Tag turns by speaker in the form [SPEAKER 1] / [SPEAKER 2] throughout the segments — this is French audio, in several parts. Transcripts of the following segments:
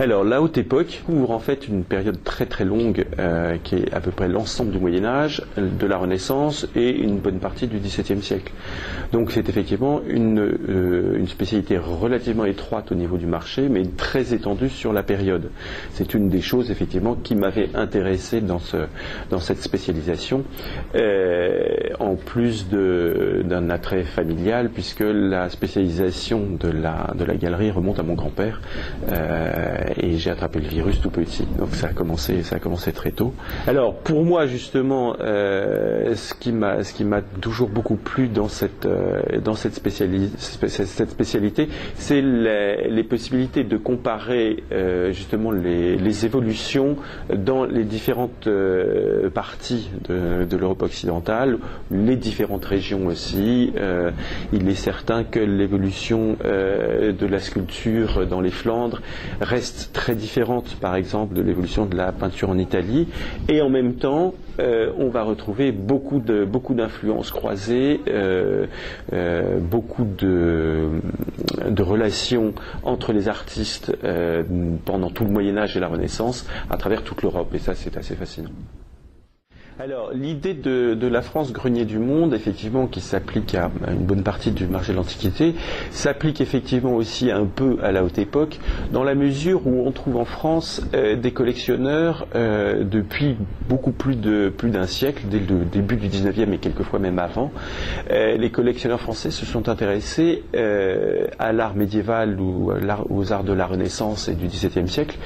[SPEAKER 1] Alors, la Haute Époque couvre en fait une période très très longue qui est à peu près l'ensemble du Moyen-Âge, de la Renaissance et une bonne partie du XVIIe siècle. Donc c'est effectivement une spécialité relativement étroite au niveau du marché, mais très étendue sur la période. C'est une des choses effectivement qui m'avait intéressé dans cette spécialisation, en plus d'un attrait familial, puisque la spécialisation de la galerie remonte à mon grand-père. Et j'ai attrapé le virus tout petit, donc ça a commencé très tôt. Alors pour moi justement, ce qui m'a toujours beaucoup plu dans cette spécialité, c'est les possibilités de comparer justement les évolutions dans les différentes parties de l'Europe occidentale, les différentes régions aussi. Il est certain que l'évolution de la sculpture dans les Flandres reste très différente, par exemple, de l'évolution de la peinture en Italie, et en même temps, on va retrouver beaucoup d'influences croisées, beaucoup de relations entre les artistes pendant tout le Moyen-Âge et la Renaissance à travers toute l'Europe, et ça, c'est assez fascinant. Alors, l'idée de la France grenier du monde, effectivement, qui s'applique à une bonne partie du marché de l'Antiquité, s'applique effectivement aussi un peu à la Haute Époque, dans la mesure où on trouve en France des collectionneurs depuis beaucoup plus d'un siècle, dès le début du 19e et quelquefois même avant. Les collectionneurs français se sont intéressés à l'art médiéval ou aux arts de la Renaissance et du XVIIe siècle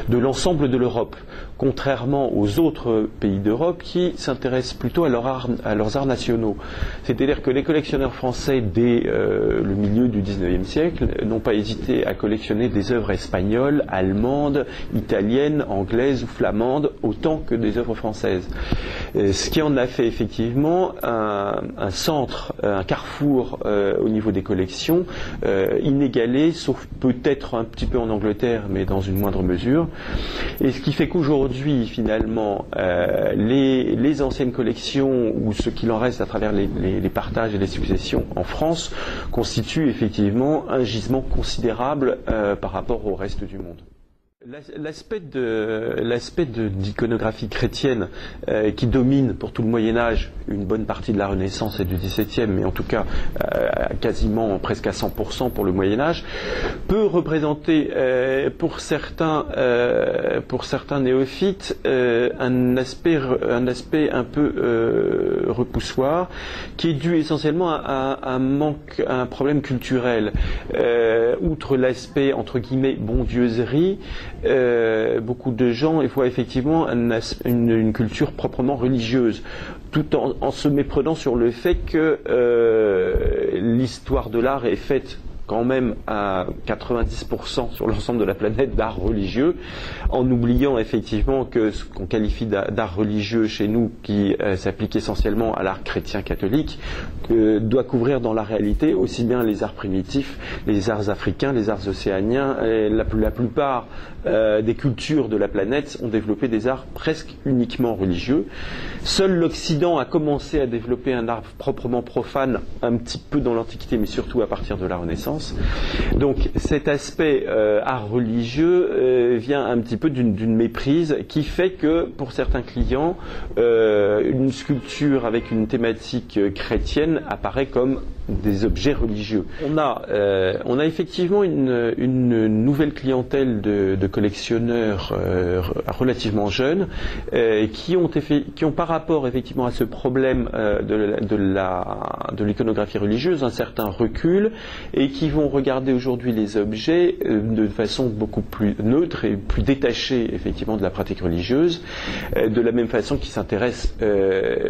[SPEAKER 1] de l'ensemble de l'Europe, contrairement aux autres pays d'Europe qui s'intéressent plutôt à leurs arts nationaux. C'est-à-dire que les collectionneurs français dès le milieu du XIXe siècle n'ont pas hésité à collectionner des œuvres espagnoles, allemandes, italiennes, anglaises ou flamandes, autant que des œuvres françaises. Ce qui en a fait effectivement un centre, un carrefour au niveau des collections, inégalé, sauf peut-être un petit peu en Angleterre, mais dans une moindre mesure. Et ce qui fait qu'aujourd'hui, finalement, les anciennes collections, ou ce qu'il en reste à travers les partages et les successions en France, constituent effectivement un gisement considérable par rapport au reste du monde. L'aspect d'iconographie chrétienne qui domine pour tout le Moyen-Âge une bonne partie de la Renaissance et du XVIIe, mais en tout cas quasiment presque à 100% pour le Moyen-Âge, peut représenter pour certains néophytes un aspect un peu repoussoir, qui est dû essentiellement à un problème culturel. Outre l'aspect entre guillemets bondieuserie, beaucoup de gens voient effectivement une culture proprement religieuse, tout en se méprenant sur le fait que l'histoire de l'art est faite quand même à 90% sur l'ensemble de la planète d'art religieux, en oubliant effectivement que ce qu'on qualifie d'art religieux chez nous, qui s'applique essentiellement à l'art chrétien catholique, doit couvrir dans la réalité aussi bien les arts primitifs, les arts africains, les arts océaniens. La plupart des cultures de la planète ont développé des arts presque uniquement religieux. Seul l'Occident a commencé à développer un art proprement profane un petit peu dans l'Antiquité, mais surtout à partir de la Renaissance. Donc cet aspect art religieux vient un petit peu d'une méprise qui fait que pour certains clients, une sculpture avec une thématique chrétienne apparaît comme des objets religieux. On a effectivement une nouvelle clientèle de collectionneurs relativement jeunes qui ont par rapport effectivement à ce problème de l'iconographie religieuse un certain recul, et qui vont regarder aujourd'hui les objets de façon beaucoup plus neutre et plus détachée effectivement de la pratique religieuse, de la même façon qu'ils s'intéressent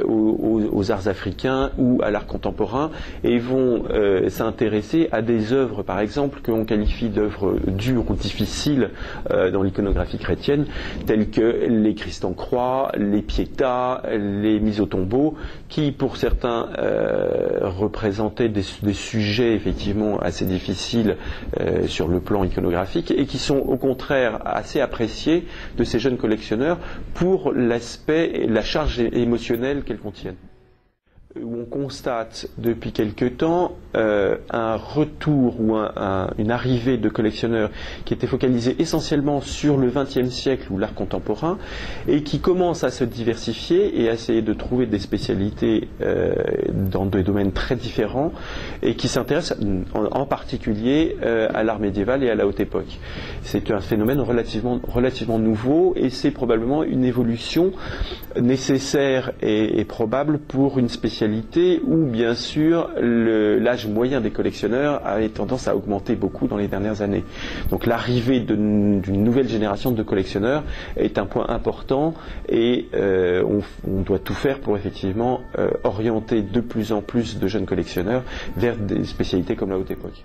[SPEAKER 1] aux arts africains ou à l'art contemporain, et vont s'intéresser à des œuvres par exemple que l'on qualifie d'œuvres dures ou difficiles dans l'iconographie chrétienne, telles que les Christ en croix, les Pietas, les mises au tombeau, qui pour certains représentaient des sujets effectivement assez difficiles sur le plan iconographique, et qui sont au contraire assez appréciés de ces jeunes collectionneurs pour l'aspect et la charge émotionnelle qu'elles contiennent. où on constate depuis quelque temps un retour ou une arrivée de collectionneurs qui étaient focalisés essentiellement sur le XXe siècle ou l'art contemporain et qui commencent à se diversifier et à essayer de trouver des spécialités dans des domaines très différents et qui s'intéressent en particulier à l'art médiéval et à la haute époque. C'est un phénomène relativement nouveau et c'est probablement une évolution nécessaire et probable pour une spécialité où bien sûr l'âge moyen des collectionneurs a tendance à augmenter beaucoup dans les dernières années. Donc l'arrivée d'une nouvelle génération de collectionneurs est un point important et on doit tout faire pour effectivement orienter de plus en plus de jeunes collectionneurs vers des spécialités comme la haute époque.